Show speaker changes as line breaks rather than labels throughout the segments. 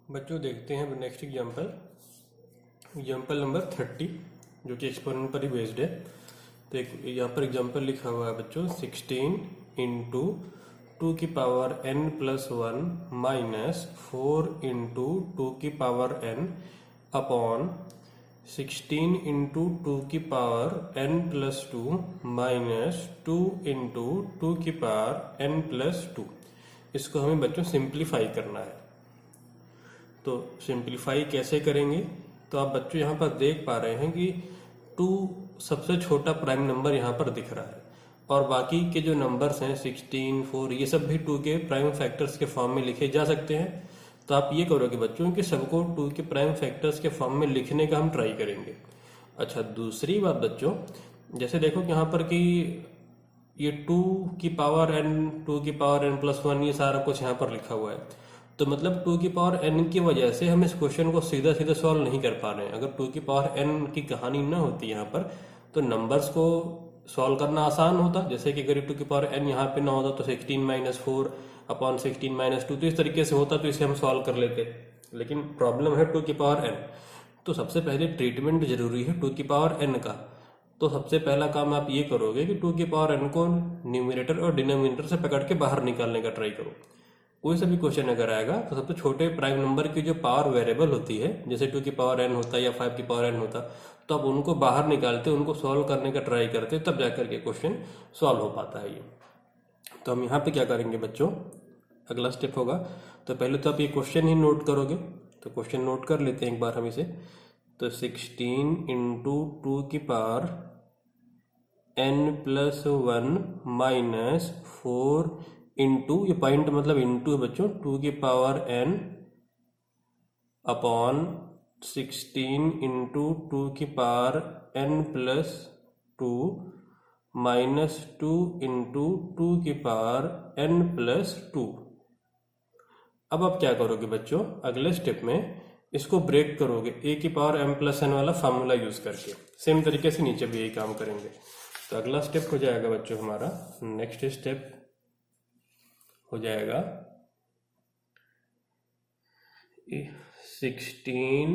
बच्चों देखते हैं नेक्स्ट एग्जाम्पल नंबर 30 जो कि एक्सपोनेंट पर ही बेस्ड है। तो एक यहाँ पर एग्जाम्पल लिखा हुआ है बच्चों 16 into 2n+1 minus 4 into 2n upon 16 into 2n+2 minus 2 into 2n+2। इसको हमें बच्चों सिंप्लीफाई करना है। तो सिंप्लीफाई कैसे करेंगे? तो आप बच्चों यहाँ पर देख पा रहे हैं कि 2 सबसे छोटा प्राइम नंबर यहाँ पर दिख रहा है और बाकी के जो नंबर्स हैं 16, 4 ये सब भी 2 के प्राइम फैक्टर्स के फॉर्म में लिखे जा सकते हैं। तो आप ये करोगे बच्चों कि सबको 2 के प्राइम फैक्टर्स के फॉर्म में लिखने का हम ट्राई करेंगे। अच्छा, दूसरी बात बच्चों, जैसे देखो कि यहाँ पर कि ये 2 की पावर n, 2 की पावर n+1 ये सारा कुछ यहाँ पर लिखा हुआ है। तो मतलब 2 की पावर n की वजह से हम इस क्वेश्चन को सीधा सीधा सॉल्व नहीं कर पा रहे हैं। अगर 2 की पावर n की कहानी ना होती यहाँ पर तो नंबर्स को सॉल्व करना आसान होता। जैसे कि अगर 2 की पावर n यहाँ पे ना होता तो 16-4 अपॉन 16-2 तो इस तरीके से होता, तो इसे हम सॉल्व कर लेते। लेकिन प्रॉब्लम है 2 की पावर n। तो सबसे पहले ट्रीटमेंट जरूरी है 2 की पावर n का। तो सबसे पहला काम आप ये करोगे कि 2 की पावर n को न्यूमरेटर और डिनोमिनेटर से पकड़ के बाहर निकालने का ट्राई करो। कोई सा भी क्वेश्चन अगर आएगा तो सबसे छोटे प्राइम नंबर की जो पावर वेरिएबल होती है, जैसे 2 की पावर n होता है या 5 की पावर n होता, तो आप उनको बाहर निकालते, उनको सॉल्व करने का ट्राई करते, तब जाकर के क्वेश्चन सॉल्व हो पाता है ये। तो हम यहाँ पे क्या करेंगे बच्चों, अगला स्टेप होगा, तो पहले तो आप ये क्वेश्चन ही नोट करोगे। तो क्वेश्चन नोट कर लेते हैं एक बार हम इसे। तो 16 इंटू 2 की पावर n+1 माइनस 4 इंटू, ये पॉइंट मतलब इंटू है बच्चों, 2 की पावर n अपॉन 16 इंटू 2 की पावर n+2 माइनस 2 इंटू 2 की पावर n+2। अब आप क्या करोगे बच्चों, अगले स्टेप में इसको ब्रेक करोगे a की पावर m+n वाला फार्मूला यूज करके। सेम तरीके से नीचे भी यही काम करेंगे। तो अगला स्टेप हो जाएगा बच्चों हमारा, नेक्स्ट स्टेप हो जाएगा 16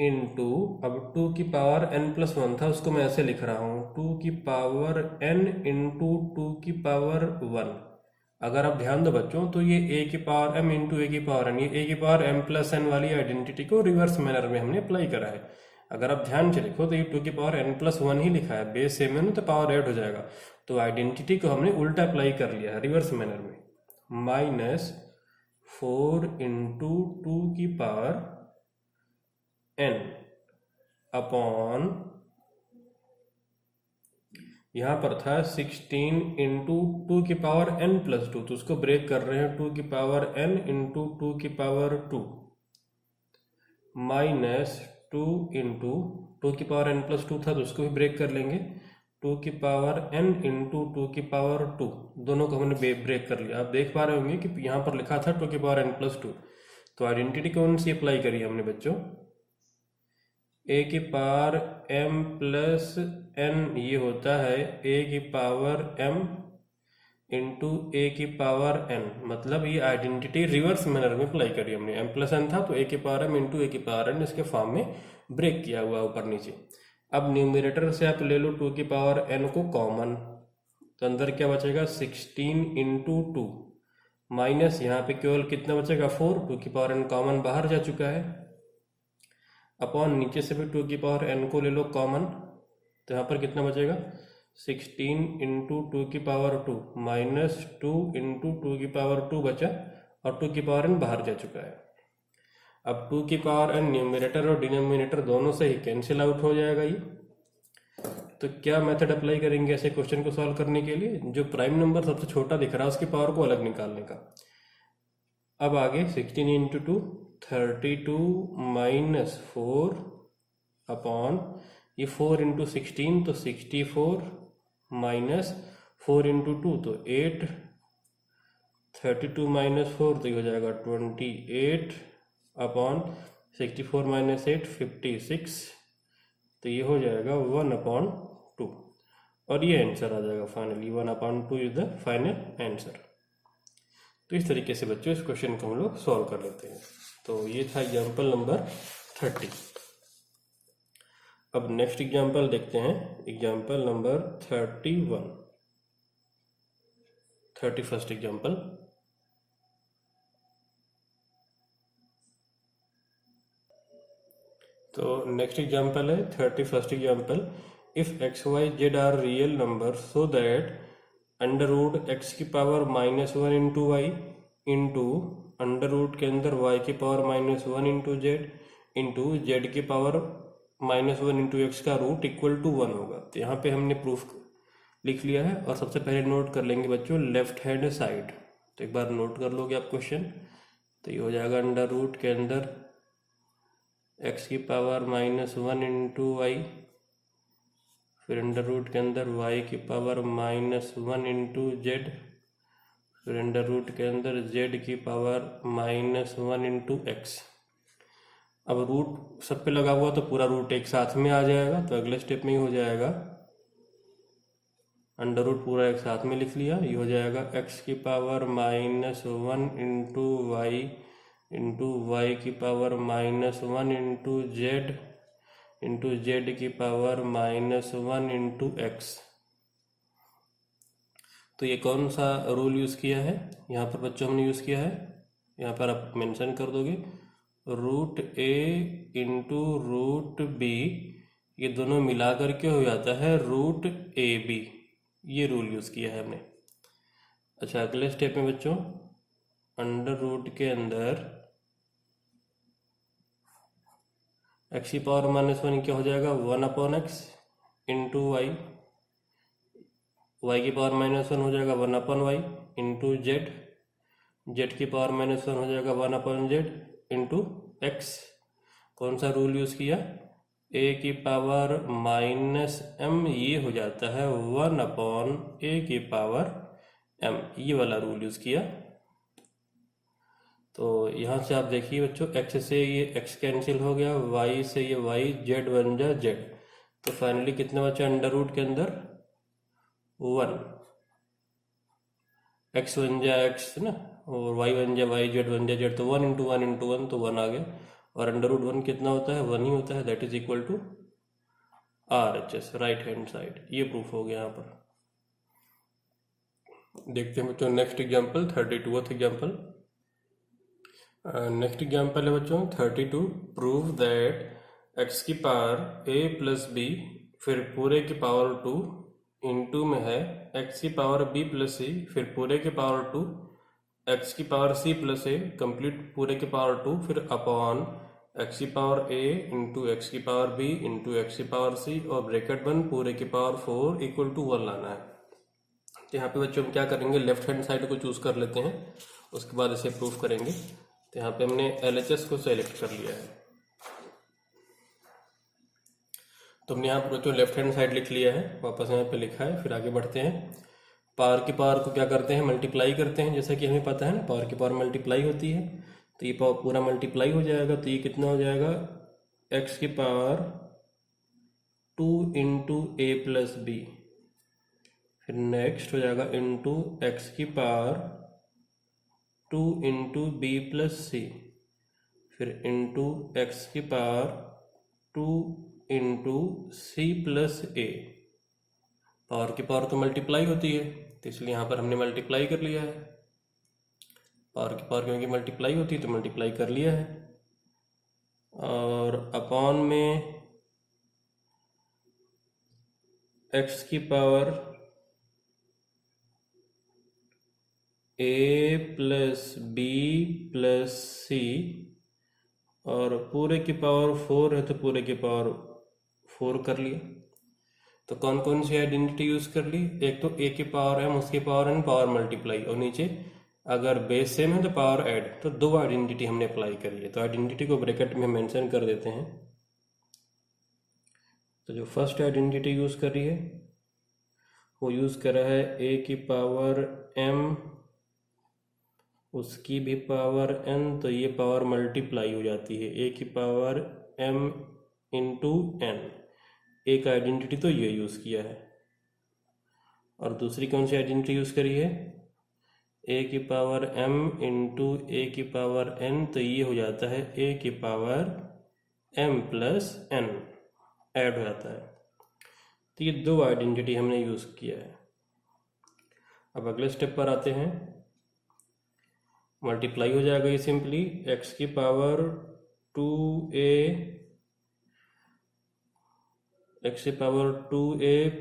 इंटू, अब 2 की पावर n+1 था, उसको मैं ऐसे लिख रहा हूँ 2 की पावर n इंटू 2 की पावर 1। अगर आप ध्यान दो बच्चों तो ये a की पावर m इंटू a की पावर n, ये a की पावर m+n वाली आइडेंटिटी को रिवर्स मैनर में हमने अप्लाई करा है। अगर आप ध्यान से लिखो तो ये 2 की पावर n+1 ही लिखा है, बेस सेम है ना, तो पावर ऐड हो जाएगा। तो आइडेंटिटी को हमने उल्टा अप्लाई कर लिया है रिवर्स मैनर में। माइनस 4 इंटू 2 की पावर n अपॉन, यहां पर था 16 इंटू 2 की पावर n+2, तो उसको ब्रेक कर रहे हैं 2 की पावर n इंटू 2 की पावर 2 माइनस 2 इंटू 2 की पावर n+2 था तो उसको भी ब्रेक कर लेंगे 2 की पावर n इंटू 2 की पावर 2, दोनों को हमने ब्रेक कर लिया। आप देख पा रहे होंगे कि यहाँ पर लिखा था 2 की पावर n+2, तो आइडेंटिटी कौन सी अप्लाई करी हमने बच्चों, a की पावर m+n, ये होता है a की पावर m इंटू a की पावर n, मतलब ये आइडेंटिटी रिवर्स मैनर में अप्लाई करी हमने। m+n था तो a की पावर m इंटू a की पावर n, इसके फॉर्म में ब्रेक किया हुआ ऊपर नीचे। अब न्यूमरेटर से आप ले लो 2 की पावर n को कॉमन, तो अंदर क्या बचेगा 16 इंटू 2 माइनस, यहाँ पे केवल कितना बचेगा 4, 2 की पावर n कॉमन बाहर जा चुका है, अपॉन नीचे से भी 2 की पावर n को ले लो कॉमन, तो यहाँ पर कितना बचेगा 16 इंटू 2 की पावर 2 माइनस 2 इंटू 2 की पावर 2 बचा, और 2 की पावर n बाहर जा चुका है। अब 2 की पावर n न्यूमरेटर और डिनोमिनेटर दोनों से ही कैंसिल आउट हो जाएगा ये। तो क्या मेथड अप्लाई करेंगे ऐसे क्वेश्चन को सॉल्व करने के लिए, जो प्राइम नंबर सबसे छोटा दिख रहा है उसकी पावर को अलग निकालने का। अब आगे 16 इंटू 2 32 माइनस 4 अपॉन, ये 4 इंटू 16 तो 64 माइनस 4 इंटू 2 तो 8, 32 माइनस 4 तो ये हो जाएगा 28 अपॉन 64 माइनस 8 56, तो ये हो जाएगा 1/2, और ये आंसर आ जाएगा finally 1/2 is the final answer. तो इस तरीके से बच्चों इस क्वेश्चन को हम लोग सॉल्व कर लेते हैं। तो ये था एग्जाम्पल नंबर 30। अब नेक्स्ट एग्जाम्पल देखते हैं, एग्जाम्पल नंबर 31st एग्जाम्पल। तो नेक्स्ट एग्जाम्पल है 31st example. If x y z are real number so that under root x की power -1 into y into under root के अंदर वाई की power -1 into z into z की power -1 into x का root equal to 1 होगा। तो यहाँ पे हमने प्रूफ लिख लिया है और सबसे पहले नोट कर लेंगे बच्चों लेफ्ट हैंड साइड। तो एक बार नोट कर लोगे आप क्वेश्चन। तो ये हो जाएगा अंडर रूट के अंदर एक्स की पावर -1 इंटू वाई, फिर अंडर रूट के अंदर वाई की पावर -1 इंटू जेड, फिर अंडर रूट के अंदर जेड की पावर -1 इंटू एक्स। अब रूट सब पे लगा हुआ तो पूरा रूट एक साथ में आ जाएगा, तो अगले स्टेप में ही हो जाएगा अंडर रूट पूरा एक साथ में लिख लिया। ये हो जाएगा एक्स की पावर -1 इंटू वाई की पावर -1 इंटू जेड की पावर -1 इंटू एक्स। तो ये कौन सा रूल यूज़ किया है यहाँ पर बच्चों, हमने यूज़ किया है, यहाँ पर आप मेंशन कर दोगे रूट ए इंटू रूट बी, ये दोनों मिला करके हो जाता है रूट ए बी। ये रूल यूज़ किया है हमने। अच्छा, अगले स्टेप में बच्चों अंडर रूट के अंदर एक्स की पावर -1 क्या हो जाएगा 1/x इंटू वाई, वाई की पावर -1 हो जाएगा 1/y इंटू जेड, जेड की पावर -1 हो जाएगा 1/z इंटू एक्स। कौन सा रूल यूज़ किया, ए की पावर -m, ये हो जाता है 1/a की पावर m, ये वाला रूल यूज़ किया। तो यहाँ से आप देखिए बच्चों x से ये x कैंसिल हो गया, y से ये y, z बन जा z। तो फाइनली कितना बचा अंडर रूट के अंदर 1, x बन जा x ना, और y बन जा y, z बन जा z। तो 1 इंटू 1 इंटू 1 तो 1 आ गया, और अंडर रूट 1 कितना होता है 1 ही होता है, that is equal to RHS, right hand side. ये प्रूफ हो गया यहाँ पर। देखते हैं बच्चों next example 32th example. Next example है बच्चों 32। प्रूव दैट एक्स की पावर a प्लस बी, फिर पूरे की पावर 2 इंटू में है एक्स की पावर b प्लस c, फिर पूरे की पावर 2 एक्स की power c plus a complete पूरे की पावर 2, फिर अपॉन एक्स की पावर a इंटू एक्स की पावर b इंटू एक्स की पावर c और ब्रैकेट बंद पूरे की पावर 4 इक्वल टू 1 लाना है। तो यहाँ पे बच्चों हम क्या करेंगे, लेफ्ट हैंड साइड को चूज कर लेते हैं, उसके बाद इसे प्रूफ करेंगे। तो यहाँ पे हमने LHS को सेलेक्ट कर लिया है। तो हमने यहाँ पर बच्चों लेफ्ट हैंड साइड लिख लिया है, वापस यहाँ पे लिखा है। फिर आगे बढ़ते हैं, पावर की पावर को क्या करते हैं मल्टीप्लाई करते हैं, जैसा कि हमें पता है ना पावर की पावर मल्टीप्लाई होती है। तो ये पावर पूरा मल्टीप्लाई हो जाएगा, तो ये कितना हो जाएगा एक्स की पावर 2 इंटू ए प्लस बी, फिर नेक्स्ट हो जाएगा इंटू एक्स की पावर 2 इंटू बी प्लस सी, फिर इंटू एक्स की पावर 2 इंटू सी प्लस ए। पावर की पावर तो मल्टीप्लाई होती है, तो इसलिए यहाँ पर हमने मल्टीप्लाई कर लिया है। पावर की पावर क्योंकि मल्टीप्लाई होती है तो मल्टीप्लाई कर लिया है, और अपॉन में एक्स की पावर ए प्लस बी प्लस सी, और पूरे की पावर 4 है तो पूरे की पावर 4 कर लिया। तो कौन कौन सी आइडेंटिटी यूज कर ली, एक तो ए की पावर m, उसकी पावर n, पावर मल्टीप्लाई, और नीचे अगर बेस सेम है तो पावर ऐड। तो दो आइडेंटिटी हमने अप्लाई करी है, तो आइडेंटिटी को ब्रैकेट में मेंशन कर देते हैं। तो जो फर्स्ट आइडेंटिटी यूज कर रही है वो यूज कर रहा है ए की पावर m, उसकी भी पावर n, तो ये पावर मल्टीप्लाई हो जाती है, ए की पावर m इंटू n। एक आइडेंटिटी तो ये यूज़ किया है, और दूसरी कौन सी आइडेंटिटी यूज़ करी है, ए की पावर m इंटू ए की पावर n, तो ये हो जाता है ए की power m plus n add हो जाता है। तो ये दो आइडेंटिटी हमने यूज़ किया है। अब अगले स्टेप पर आते हैं। मल्टीप्लाई हो जाएगा ये सिंपली, x की power 2a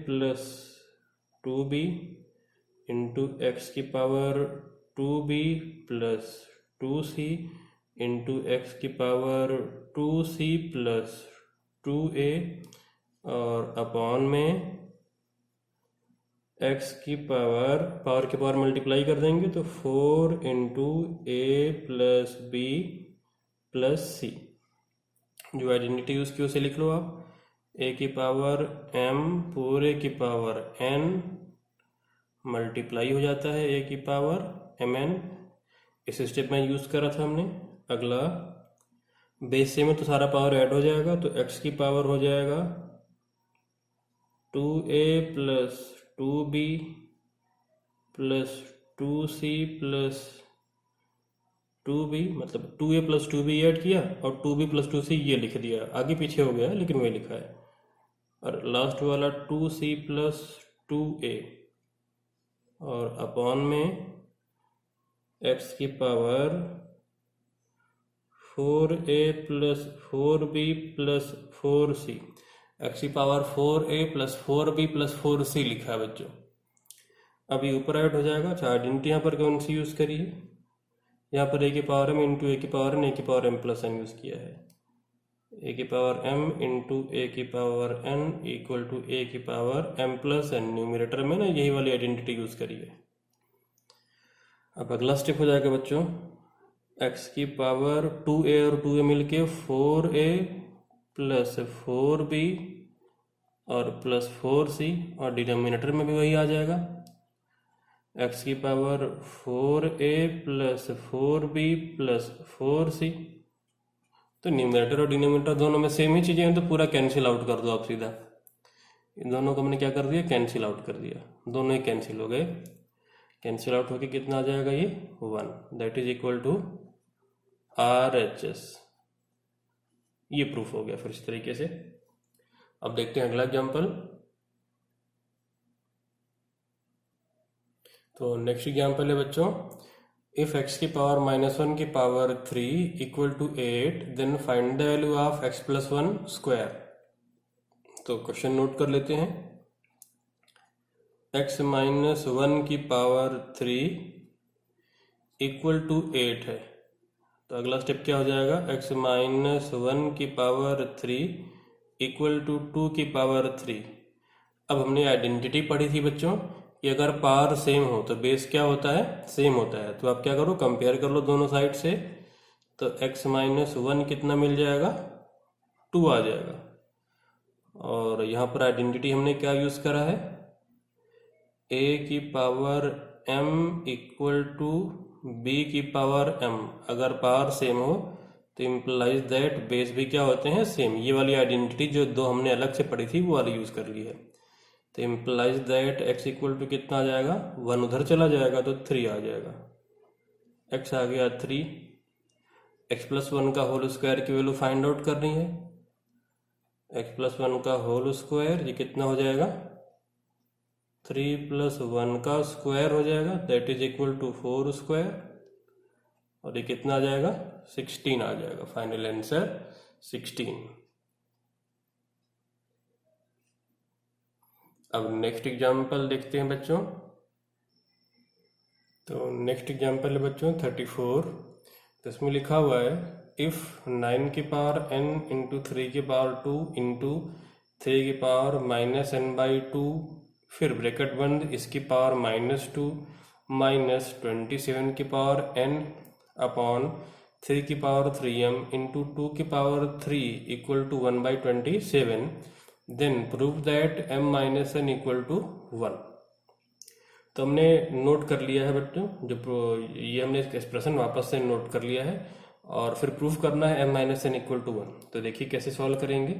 plus 2b into x की power 2b plus 2c into x की पावर 2c प्लस 2a और अपॉन में x की पावर मल्टीप्लाई कर देंगे तो 4 इंटू ए प्लस बी प्लस सी। जो आइडेंटिटी यूज़ की उसे लिख लो आप, ए की पावर m पूरे की पावर n मल्टीप्लाई हो जाता है ए की पावर mn। इस स्टेप में यूज़ करा था हमने। अगला बेस से में तो सारा पावर ऐड हो जाएगा, तो x की पावर हो जाएगा 2a plus 2b plus 2c plus 2b, मतलब 2a प्लस 2b ऐड किया और 2b प्लस 2c ये लिख दिया, आगे पीछे हो गया लेकिन वही लिखा है। और लास्ट वाला 2c प्लस 2a और अपॉन में x की power 4a plus 4b plus 4c, x की power 4a plus 4b plus 4c लिखा है बच्चों। अब ये ऊपर ऐड हो जाएगा। अच्छा, आइडेंटिटी यहाँ पर कौन सी यूज़ करी है? यहाँ पर ए की पावर m इंटू ए की पावर n, ए की power m plus n use किया है। ए की पावर m इंटू ए की पावर n इक्वल टू ए की power m plus n, numerator में ना यही वाली आइडेंटिटी यूज़ करी है। अब अगला स्टेप हो जाएगा बच्चों, x की पावर 2a और 2a मिलके 4a प्लस 4b और प्लस 4c और डिनोमिनेटर में भी वही आ जाएगा। x की power 4a plus 4b plus 4c, तो न्यूमरेटर और डिनोमिनेटर दोनों में सेम ही चीज़ें हैं, तो पूरा कैंसिल आउट कर दो आप सीधा। इन दोनों को मैंने क्या कर दिया, कैंसिल आउट कर दिया, दोनों ही कैंसिल हो गए। कैंसिल आउट होके कितना आ जाएगा ये 1, that is equal to RHS। ये प्रूफ हो गया फिर इस तरीके से। अब देखते हैं अगला एग्जाम्पल। तो नेक्स्ट एग्जाम्पल है बच्चों, इफ x की पावर -1 की power 3 equal to 8 then find the value of x plus 1 square. तो क्वेश्चन नोट कर लेते हैं। x माइनस 1 की पावर 3 इक्वल टू 8 है, तो अगला स्टेप क्या हो जाएगा, x माइनस 1 की पावर 3 इक्वल टू 2 की पावर 3। अब हमने आइडेंटिटी पढ़ी थी बच्चों कि अगर पावर सेम हो तो बेस क्या होता है, सेम होता है। तो आप क्या करो, कंपेयर कर लो दोनों साइड से, तो x माइनस 1 कितना मिल जाएगा, 2 आ जाएगा। और यहाँ पर आइडेंटिटी हमने क्या यूज़ करा है, a की power m equal to b की पावर m। अगर पावर सेम हो तो इम्प्लाइज दैट बेस भी क्या होते हैं, सेम। ये वाली आइडेंटिटी जो दो हमने अलग से पढ़ी थी वो वाली यूज़ कर ली है। तो implies that x equal to कितना आ जाएगा, 1 उधर चला जाएगा तो 3 आ जाएगा। x आ गया 3, x प्लस 1 का होल स्क्वायर की वैल्यू फाइंड आउट करनी है। x प्लस 1 का होल स्क्वायर ये कितना हो जाएगा, 3 प्लस 1 का स्क्वायर हो जाएगा, that is equal to 4 square, और ये कितना आ जाएगा, 16 आ जाएगा। Final answer 16। अब नेक्स्ट एग्जाम्पल देखते हैं बच्चों। तो नेक्स्ट एग्जाम्पल है बच्चों 34। तो इसमें लिखा हुआ है, इफ 9 की पावर n इंटू 3 की पावर 2 इंटू 3 की पावर माइनस n बाई 2, फिर ब्रैकेट बंद, इसकी पावर -2 माइनस 27 की पावर n अपॉन 3 की पावर 3m इंटू 2 की power 3 equal to 1/27, then prove that m minus n equal to 1। तो हमने नोट कर लिया है बच्चों, जो ये हमने एक्सप्रेशन वापस से नोट कर लिया है और फिर प्रूफ करना है m minus n equal to 1। तो देखिए कैसे सॉल्व करेंगे।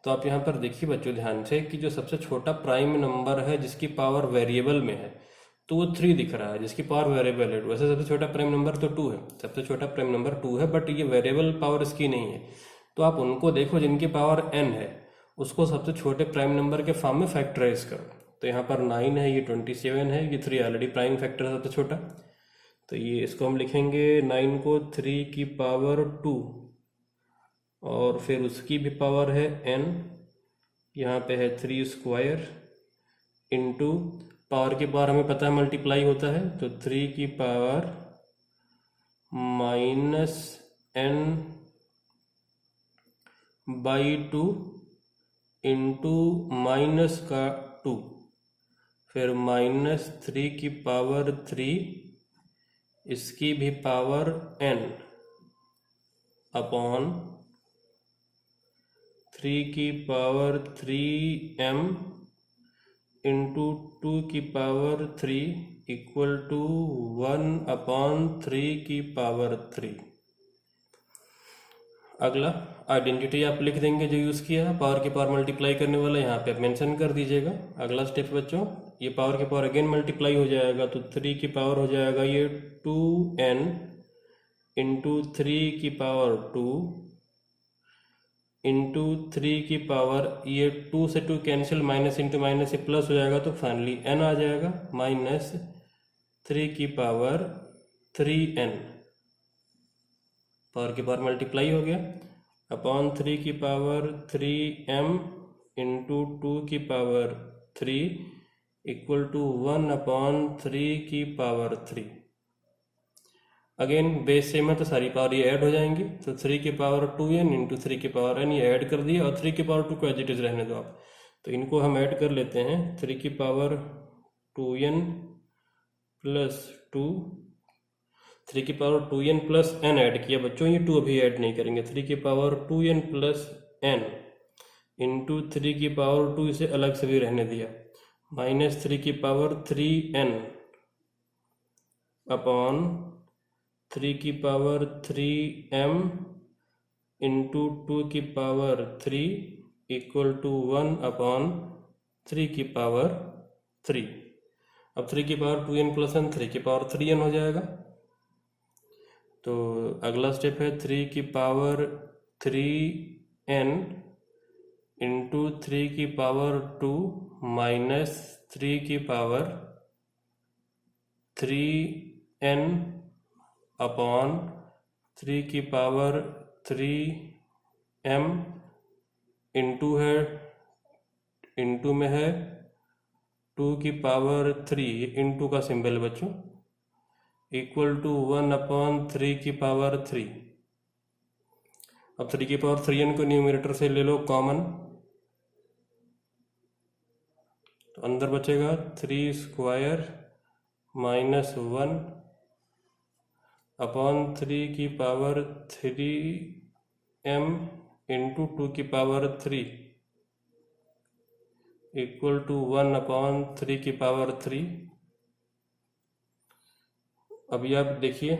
तो आप यहाँ पर देखिए बच्चों ध्यान से कि जो सबसे छोटा प्राइम नंबर है जिसकी पावर वेरिएबल में है, तो वो 3 दिख रहा है जिसकी पावर वेरिएबल है। वैसे सबसे छोटा प्राइम नंबर तो 2 है, सबसे छोटा प्राइम नंबर 2 है, बट ये वेरिएबल पावर इसकी नहीं है। तो आप उनको देखो जिनकी पावर n है, उसको सबसे छोटे प्राइम नंबर के फॉर्म में फैक्टराइज करो। तो यहाँ पर 9 है, ये 27 है, ये 3 ऑलरेडी प्राइम फैक्टर है सबसे छोटा। तो ये इसको हम लिखेंगे 9 को 3 की पावर 2 और फिर उसकी भी पावर है n, यहाँ पे है 3 स्क्वायर इंटू पावर की पावर हमें पता है मल्टीप्लाई होता है, तो 3 की power -n by 2 into minus का 2, फिर -3 की पावर 3, इसकी भी पावर n अपॉन 3 की पावर 3m इंटू 2 की पावर 3 इक्वल टू 1/3 की पावर 3। अगला आइडेंटिटी आप लिख देंगे जो यूज़ किया है, पावर की पावर मल्टीप्लाई करने वाला यहाँ पे आप मेंशन कर दीजिएगा। अगला स्टेप बच्चों, ये पावर की पावर अगेन मल्टीप्लाई हो जाएगा, तो 3 की पावर हो जाएगा ये 2n इंटू 3 की पावर 2 इंटू 3 की पावर, ये 2 से 2 कैंसिल, माइनस इंटू माइनस ये प्लस हो जाएगा, तो फाइनली n आ जाएगा -3 की पावर 3n। पावर की पावर मल्टीप्लाई हो गया अपॉन 3 की पावर 3m इंटू 2 की पावर 3 इक्वल टू 1/3 की पावर 3। अगेन बेस सेम है तो सारी पावर ये ऐड हो जाएंगी, तो 3 की पावर 2n इंटू 3 की पावर n ये ऐड कर दिया, और 3 की पावर 2 को एज इट इज रहने दो आप। तो इनको हम ऐड कर लेते हैं, 3 की पावर 2n प्लस 2, 3 की power 2n plus n add किया बच्चों, ये 2 अभी ऐड नहीं करेंगे। 3 की power 2n plus n into 3 की पावर 2 इसे अलग से भी रहने दिया, -3 की पावर 3n अपॉन 3 की पावर 3m इंटू 2 की पावर 3 इक्वल टू 1/3 की पावर 3। अब 3 की पावर 2n प्लस n 3 की पावर 3n हो जाएगा। तो अगला स्टेप है 3 की पावर 3n इंटू 3 की पावर 2 माइनस 3 की पावर 3n अपॉन 3 की पावर 3m इंटू है, इंटू में है 2 की पावर 3, इंटू का सिंबल बच्चों, इक्वल टू 1/3 की पावर 3। अब 3 की पावर 3n को न्यूमरेटर से ले लो कॉमन, तो अंदर बचेगा 3 स्क्वायर माइनस 1 अपॉन 3 की पावर 3m इंटू 2 की पावर 3 इक्वल टू 1/3 की पावर 3। अभी आप देखिए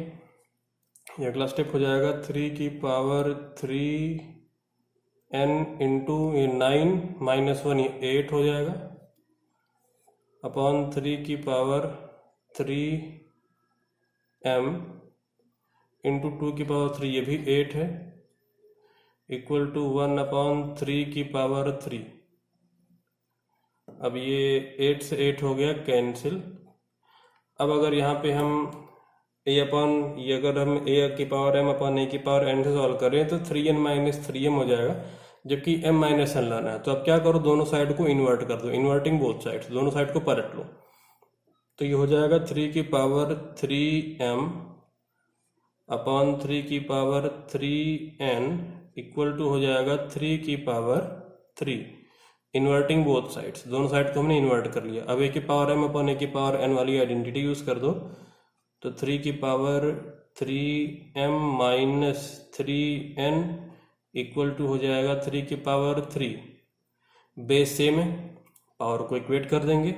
ये अगला स्टेप हो जाएगा, 3 की पावर 3n इंटू 9 माइनस 1 ये 8 हो जाएगा, अपॉन 3 की पावर 3m इंटू 2 की पावर 3 ये भी 8 है, इक्वल टू 1/3 की पावर 3। अब ये 8 से 8 हो गया कैंसिल। अब अगर यहाँ पे हम a अपॉन ये, अगर हम a की पावर m अपॉन a की पावर n से सॉल्व करें तो 3n माइनस 3m हो जाएगा, जबकि m माइनस n लाना है। तो अब क्या करो, दोनों साइड को इन्वर्ट कर दो, इन्वर्टिंग बोथ साइड्स, दोनों साइड को पलट लो। तो ये हो जाएगा 3 की पावर 3m अपॉन 3 की पावर 3n इक्वल टू हो जाएगा 3 की पावर 3, इन्वर्टिंग बोथ साइड्स, दोनों साइड को हमने इन्वर्ट कर लिया। अब a की पावर m अपॉन a की पावर n वाली आइडेंटिटी यूज कर दो, तो 3 की power 3m minus 3n equal to हो जाएगा 3 की पावर 3। बेस सेम है, पावर को इक्वेट कर देंगे,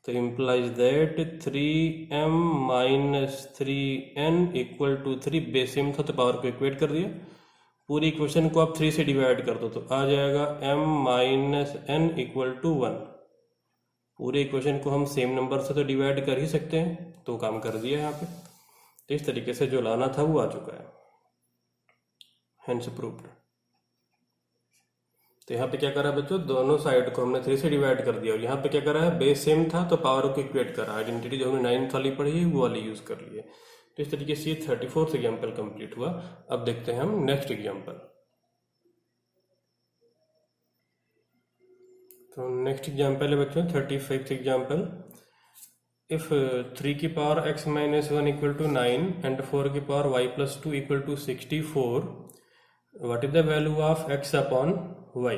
तो implies that 3m minus 3n equal to 3, base same था तो पावर को इक्वेट कर दिया। पूरी इक्वेशन को आप 3 से डिवाइड कर दो तो आ जाएगा m minus n equal to 1। पूरे इक्वेशन को हम सेम नंबर से तो डिवाइड कर ही सकते हैं, तो काम कर दिया यहाँ पे। तो इस तरीके से जो लाना था वो आ चुका है, हेंस प्रूव्ड। तो यहाँ पे क्या करा बच्चों, दोनों साइड को हमने 3 से डिवाइड कर दिया, और यहाँ पे क्या करा है, बेस सेम था तो पावर को इक्वेट करा, आइडेंटिटी जो हमने 9th वाली पढ़ी है वो वाली यूज कर लिए। तो इस तरीके से ये 34th एग्जाम्पल कंप्लीट हुआ। अब देखते हैं हम नेक्स्ट एग्जाम्पल। तो नेक्स्ट एग्जाम्पल है बच्चों 35th एग्जाम्पल। इफ 3 की power x minus 1 equal to 9 and 4 की power y plus 2 equal to 64, what is the value of x upon y।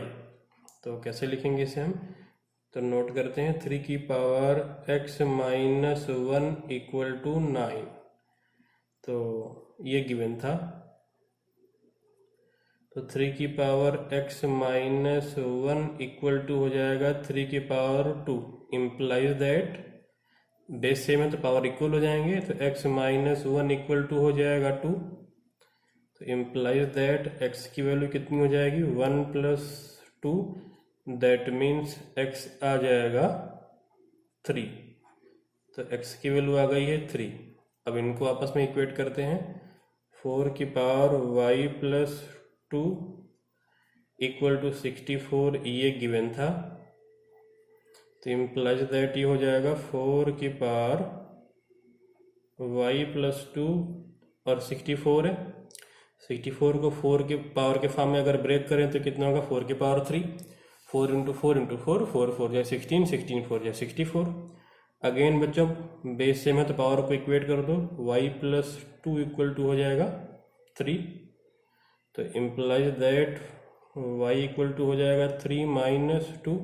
तो कैसे लिखेंगे इसे हम, तो नोट करते हैं 3 की power x minus 1 equal to 9, तो ये गिवन था। तो 3 की power x minus 1 equal to हो जाएगा 3 की power 2, implies that base same है तो पावर इक्वल हो जाएंगे, तो x माइनस 1 इक्वल टू हो जाएगा 2, तो इम्प्लाइज दैट x की वैल्यू कितनी हो जाएगी 1 प्लस 2, दैट मीन्स x आ जाएगा 3। तो x की वैल्यू आ गई है 3। अब इनको आपस में इक्वेट करते हैं, 4 की power y plus 2 equal to 64, ये गिवन था, तो इम्प्लाइज दैट ये हो जाएगा 4 की पावर y प्लस 2 और 64 है, 64 को 4 के पावर के फॉर्म में अगर ब्रेक करें तो कितना होगा 4 की पावर 3, 4 इंटू 4 इंटू 4, 4 4 या 16, 16 4 या 64। अगेन बच्चों बेस सेम है तो पावर को इक्वेट कर दो, y प्लस 2 इक्वल टू हो जाएगा 3, तो implies that y equal to हो जाएगा 3 minus 2,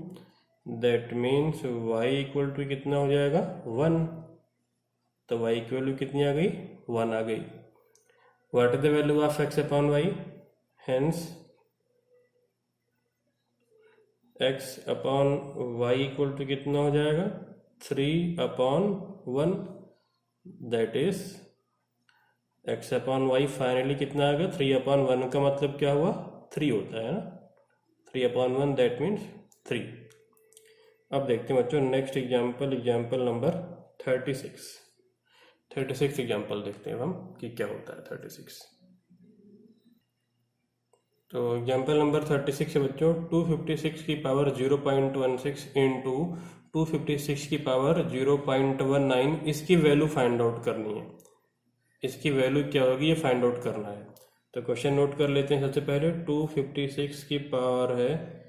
that means y equal to कितना हो जाएगा 1, तो y की वैल्यू कितनी आ गई 1 आ गई। What is the value of x upon y, hence x upon y equal to कितना हो जाएगा 3 upon 1, that is x upon y finally कितना आ गया 3 अपॉन 1 का मतलब क्या हुआ 3 होता है ना, 3 अपॉन 1 दैट मीन्स 3। अब देखते हैं बच्चों next example, example number 36 example देखते हैं हम कि क्या होता है 36। तो एग्जाम्पल नंबर 36 है बच्चों, 256 की पावर 0.16 इंटू 256 की पावर 0.19, इसकी वैल्यू फाइंड आउट करनी है। इसकी वैल्यू क्या होगी ये फाइंड आउट करना है। तो क्वेश्चन नोट कर लेते हैं। सबसे पहले 256 की पावर है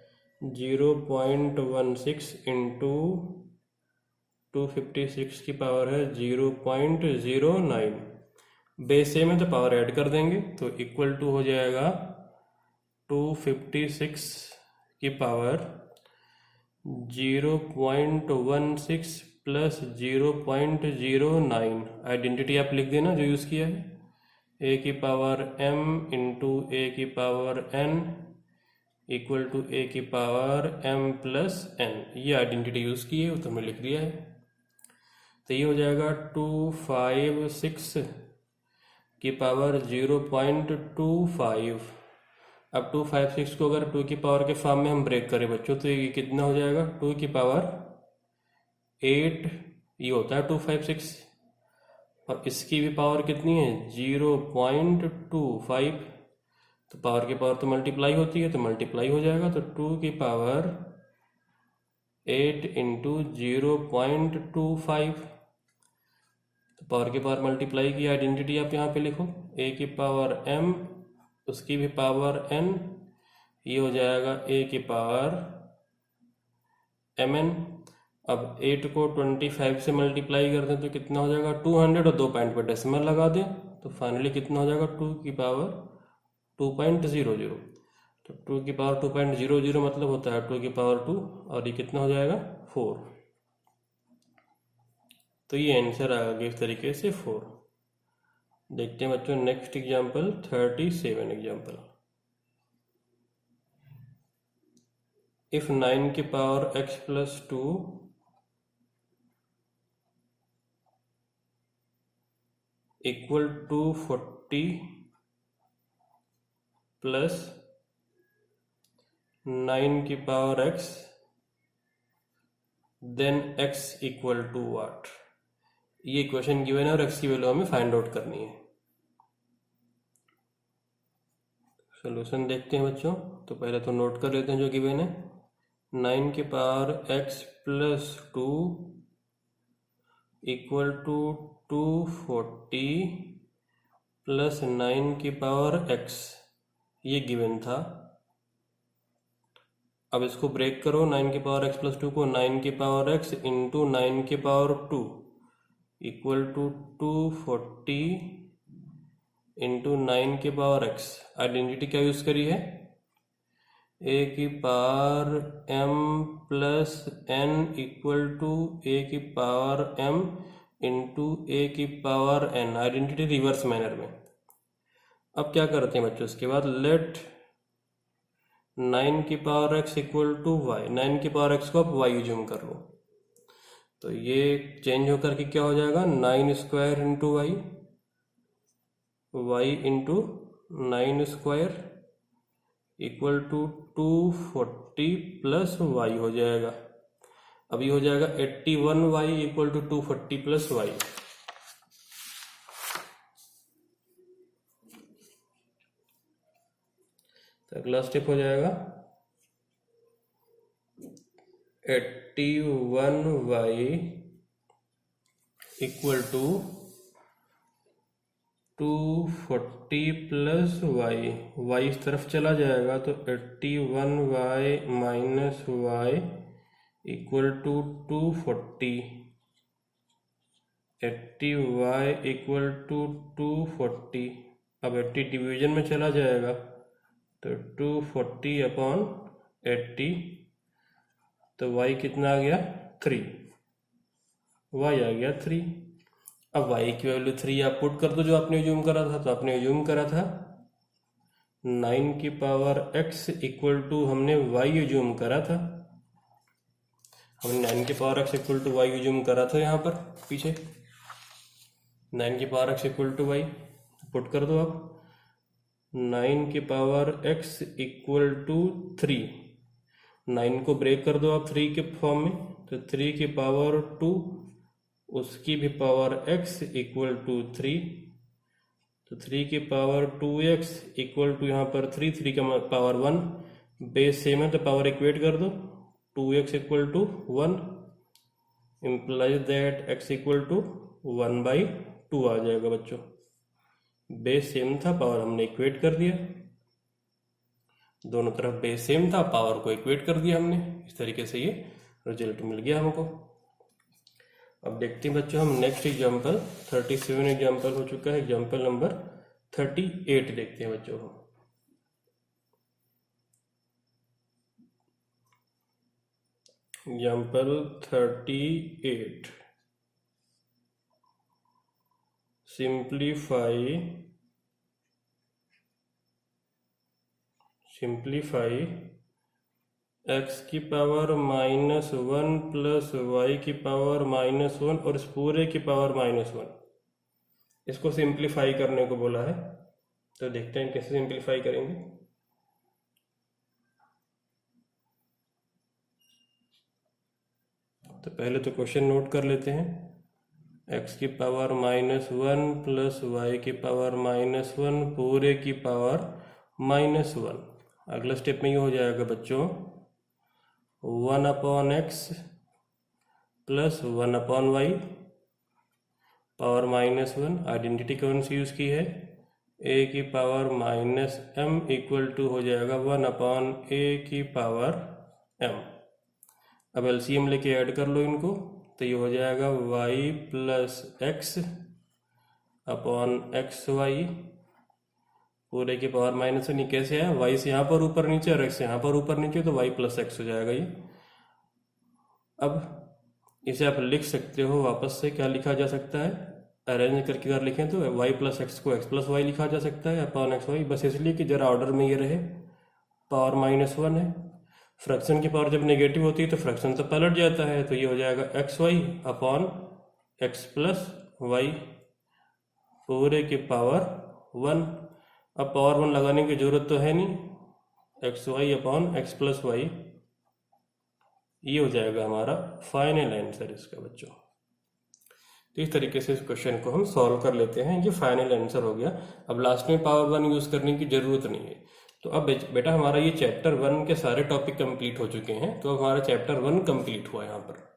0.16 इंटू 256 की पावर है 0.09, बेस सेम है तो पावर ऐड कर देंगे, तो इक्वल टू हो जाएगा 256 की पावर 0.16 प्लस 0.09, आइडेंटिटी आप लिख देना जो यूज़ किया है, a की पावर m इंटू a की power n equal to a की पावर m प्लस n, ये आइडेंटिटी यूज़ की है वो तो हमने लिख दिया है। तो ये हो जाएगा 256 की पावर 0.25। अब 256 को अगर 2 की पावर के फॉर्म में हम ब्रेक करें बच्चों तो ये कितना हो जाएगा 2 की पावर 8, ये होता है 256, और इसकी भी पावर कितनी है 0.25, तो पावर की पावर तो मल्टीप्लाई होती है तो मल्टीप्लाई हो जाएगा, तो 2 की पावर 8 इंटू 0.25, तो पावर की पावर मल्टीप्लाई की आइडेंटिटी आप यहाँ पे लिखो, a की पावर m उसकी भी पावर n, ये हो जाएगा a की पावर mn। अब 8 को 25 से मल्टीप्लाई कर दें तो कितना हो जाएगा 200, और 2 पॉइंट पर डेसिमल लगा दें तो फाइनली कितना हो जाएगा 2 की पावर 2.00, तो 2 की पावर 2.00 मतलब होता है 2 की पावर 2, और ये कितना हो जाएगा 4। तो ये आंसर आ गया इस तरीके से 4। देखते हैं बच्चों नेक्स्ट एग्जाम्पल 37 एग्जाम्पल। इफ 9 की power x plus 2 equal to 40 plus 9 की power x then x equal to what. ये इक्वेशन गिवन है और x की वैल्यू हमें फाइंड आउट करनी है। सोल्यूशन देखते हैं बच्चों। तो पहले तो नोट कर लेते हैं जो गिवन है। 9 की power x plus 2 equal to 240 plus 9 की पावर x, ये गिवन था। अब इसको ब्रेक करो, 9 की पावर x प्लस 2 को 9 की पावर x इंटू 9 की पावर 2 इक्वल टू 240 इंटू 9 की पावर x। आइडेंटिटी क्या यूज करी है? a की power m plus n equal to a की पावर m इंटू a की power n। Identity reverse manner में। अब क्या करते हैं बच्चों, इसके बाद लेट 9 की power x equal to y. 9 की पावर x को आप y यूज्यूम कर लो, तो ये चेंज होकर के क्या हो जाएगा? 9 square into y, y into 9 square equal to 240 plus y हो जाएगा। अभी हो जाएगा 81y equal to 240 plus y। तो अगला स्टेप हो जाएगा 81y equal to 240 plus y इस तरफ चला जाएगा, तो 81y minus y equal to 240। 80y equal to 240। अब 80 डिवीजन में चला जाएगा, तो 240 अपॉन 80, तो y कितना आ गया? 3। y आ गया 3। अब y की वैल्यू 3 आप पुट कर दो जो आपने यूज्यूम करा था। तो आपने यूज्यूम करा था 9 की पावर x इक्वल टू, हमने y यूज्यूम करा था। हमने 9 की power x equal to y assume करा था यहाँ पर पीछे। 9 की power x equal to y put कर दो आप। 9 की पावर x इक्वल टू 3। 9 को ब्रेक कर दो आप 3 के फॉर्म में, तो 3 की पावर 2, उसकी भी पावर x इक्वल टू 3, तो 3 की पावर 2x इक्वल टू यहाँ पर 3, 3 का पावर 1, बेस सेम है तो पावर इक्वेट कर दो। 2x equal to 1 implies that x equal to 1/2 आ जाएगा बच्चों। बेस सेम था, पावर हमने इक्वेट कर दिया। दोनों तरफ बेस सेम था, पावर को इक्वेट कर दिया हमने। इस तरीके से ये रिजल्ट मिल गया हमको। अब देखते हैं बच्चों हम नेक्स्ट एग्जाम्पल। 37 एग्जाम्पल हो चुका है, एग्जाम्पल नंबर 38 देखते हैं बच्चों को। एग्जाम्पल 38, सिंप्लीफाई x की पावर -1 प्लस y की पावर -1 और इस पूरे की पावर -1, इसको सिंप्लीफाई करने को बोला है। तो देखते हैं कैसे सिंप्लीफाई करेंगे। तो पहले तो क्वेश्चन नोट कर लेते हैं। x की पावर -1 प्लस y की पावर -1 पूरे की पावर -1। अगला स्टेप में ये हो जाएगा बच्चों 1/x plus 1/y power -1। Identity कौन सी यूज़ की है? a की पावर -m इक्वल टू हो जाएगा 1/a की पावर m। अब एलसीएम लेके ऐड कर लो इनको, तो ये हो जाएगा y plus x upon xy पूरे की पावर -1। कैसे है? y से यहाँ पर ऊपर नीचे और x से यहाँ पर ऊपर नीचे, तो y प्लस x हो जाएगा ये। अब इसे आप लिख सकते हो वापस से, क्या लिखा जा सकता है? अरेंज करके अगर लिखें तो y प्लस एक्स को x प्लस वाई लिखा जा सकता है अपॉन xy, बस इसलिए कि जरा ऑर्डर में ये रहे। पावर -1 है, फ्रैक्शन की पावर जब नेगेटिव होती है तो फ्रैक्शन तो पलट जाता है, तो ये हो जाएगा xy upon x plus y पूरे की पावर 1। अब पावर 1 लगाने की जरूरत तो है नहीं, xy upon x plus y ये हो जाएगा हमारा फाइनल आंसर इसका बच्चों। तो इस तरीके से इस क्वेश्चन को हम सॉल्व कर लेते हैं। ये फाइनल आंसर हो गया। अब लास्ट में पावर 1 यूज करने की जरूरत नहीं है। तो अब बेटा हमारा ये चैप्टर 1 के सारे टॉपिक कंप्लीट हो चुके हैं। तो अब हमारा चैप्टर 1 कंप्लीट हुआ यहाँ पर।